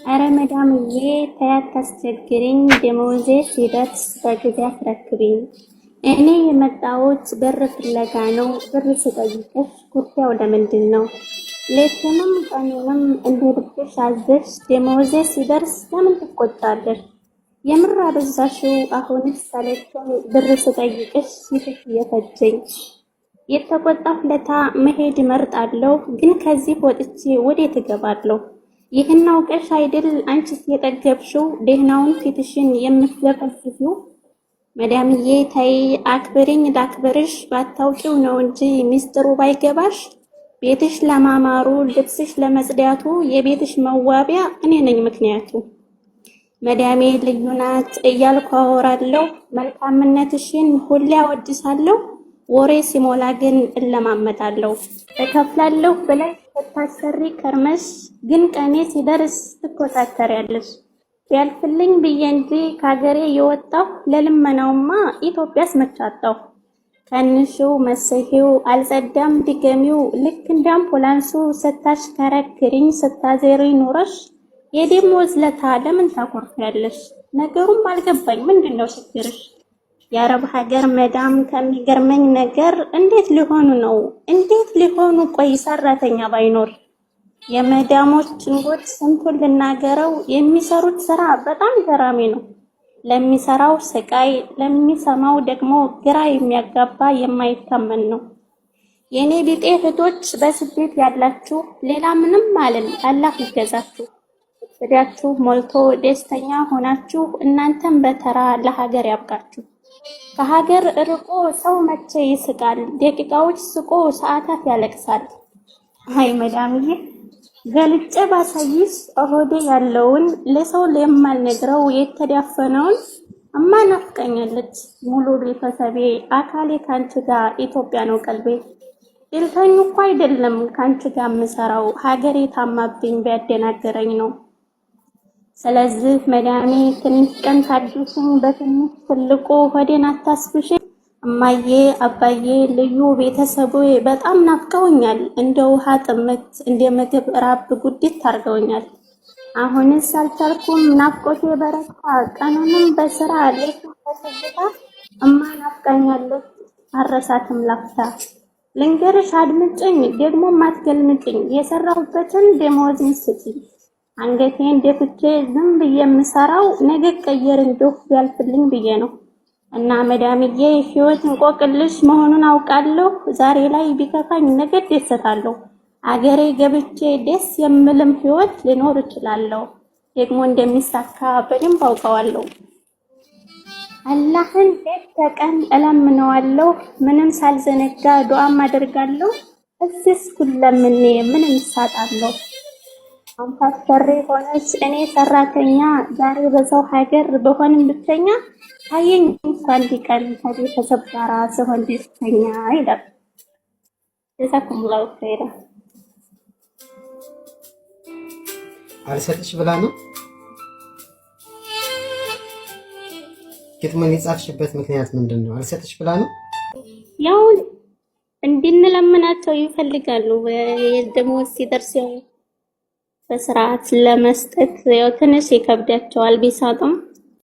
አረ መዳምዬ ተያት ታስቸግሪኝ፣ ደሞዜ ሲደርስ በጊዜ አስረክቢኝ። እኔ የመጣሁት ብር ፍለጋ ነው። ብር ስጠይቅሽ ጉዳዩ ለምንድን ነው? ሌቱንም ቀኑንም እንደ ልብሽ አዘሽ፣ ደሞዜ ሲደርስ ለምን ትቆጣለሽ? የምር አበዛሽው። አሁንስ ሳለችኝ ብር ስጠይቅሽ ፊትሽ እየፈጀኝ። የተቆጣሁ ለታ መሄድ እመርጣለሁ፣ ግን ከዚህ ወጥቼ ወዴት እገባለሁ? ይህን አውቀሽ አይደል አንቺስ የጠገብሽው ደህናውን ፊትሽን የምትዘፈዝፊው? መዳምዬ ተይ አክብሪኝ ላክብርሽ፣ ባታውቂው ነው እንጂ ሚስጥሩ ባይገባሽ። ቤትሽ ለማማሩ ልብስሽ ለመጽዳቱ የቤትሽ መዋቢያ እኔ ነኝ ምክንያቱ። መዳሜ ልዩ ናት እያልኩ አወራለሁ፣ መልካምነትሽን ሁሌ አወድሳለሁ። ወሬ ሲሞላ ግን እለማመጣለሁ። እከፍላለሁ ብለሽ ስታሰሪ ከርመሽ፣ ግን ቀኔ ሲደርስ ትኮሳተሪያለሽ። ቢያልፍልኝ ብዬ እንጂ ከሀገሬ የወጣሁ ለልመናውማ ኢትዮጵያስ መቻጣሁ። ከንሽው መስሂው አልጸዳም ድገሚው፣ ልክ እንደ አምቡላንሱ ስታሽከረክሪኝ ስታዜሪ ኑረሽ። የደሞዝ ለታ ለምን ታኮርፊያለሽ? ነገሩም አልገባኝ ምንድነው ችግርሽ? የአረብ ሀገር መዳም ከሚገርመኝ ነገር እንዴት ሊሆኑ ነው? እንዴት ሊሆኑ? ቆይ ሰራተኛ ባይኖር የመዳሞችን ጉድ ስንቱን ልናገረው። የሚሰሩት ስራ በጣም ገራሚ ነው። ለሚሰራው ስቃይ፣ ለሚሰማው ደግሞ ግራ የሚያጋባ የማይታመን ነው። የኔ ቢጤ እህቶች በስደት ያላችሁ ሌላ ምንም አልል፣ አላህ ይገዛችሁ። እዳችሁ ሞልቶ ደስተኛ ሆናችሁ እናንተም በተራ ለሀገር ያብቃችሁ። ከሀገር ርቆ ሰው መቼ ይስቃል? ደቂቃዎች ስቆ ሰዓታት ያለቅሳል። አይ መዳምዬ ገልጬ ባሳይስ ሆዴ ያለውን ለሰው የማልነግረው የተዳፈነውን። እማ ናፍቀኛለች ሙሉ ቤተሰቤ፣ አካሌ ካንቺ ጋር ኢትዮጵያ ነው ቀልቤ። ድልተኙ እኮ አይደለም ካንቺ ጋር የምሰራው፣ ሀገሬ ታማብኝ ቢያደናገረኝ ነው። ስለዚህ መዳሜ ትንሽ ቀን ታግሽኝ፣ በትንሽ ትልቁ ሆዴን አታስብሽኝ። እማዬ አባዬ ልዩ ቤተሰቡ በጣም ናፍቀውኛል። እንደ ውሃ ጥምት እንደ ምግብ ራብ ጉዲት ታርገውኛል። አሁንስ አልቻልኩም ናፍቆቴ በረታ፣ ቀኑንም በስራ ሌቱን በትዝታ። እማ ናፍቃኛለች አረሳትም ላፍታ። ልንገርሽ አድምጭኝ ደግሞ ማትገልምጭኝ፣ የሰራሁበትን ደሞዝን ስጪኝ። አንገቴን ደፍቼ ዝም ብዬ የምሰራው ነገ ቀየር እንደው ቢያልፍልኝ ብዬ ነው። እና መዳምዬ ህይወት እንቆቅልሽ መሆኑን አውቃለሁ። ዛሬ ላይ ቢከፋኝ ነገ ደሰታለሁ። አገሬ ገብቼ ደስ የምልም ህይወት ልኖር እችላለሁ። ደግሞ እንደሚሳካ በደንብ አውቀዋለሁ። አላህን ሌት ተቀን እለምነዋለሁ፣ ምንም ሳልዘነጋ ዱዓም አደርጋለሁ። እዚስ ኩለምኔ ምንም ሳጣለሁ። አንተ አስፈሪ ሆነች እኔ ሰራተኛ፣ ዛሬ በሰው ሀገር በሆንም ብቸኛ። ታየኝ እንኳን ሊቀን ከቤተሰብ ጋር ስሆን ደስተኛ ይላል። ጀዛኩሙላሁ ኸይራ። አልሰጥሽ ብላ ነው ግጥሙን የጻፍሽበት ምክንያት ምንድን ነው? አልሰጥሽ ብላ ነው? ያው እንድንለምናቸው ይፈልጋሉ። ደሞዝ ሲደርስ ያው በስርዓት ለመስጠት ያው ትንሽ ይከብዳቸዋል ቢሳጡም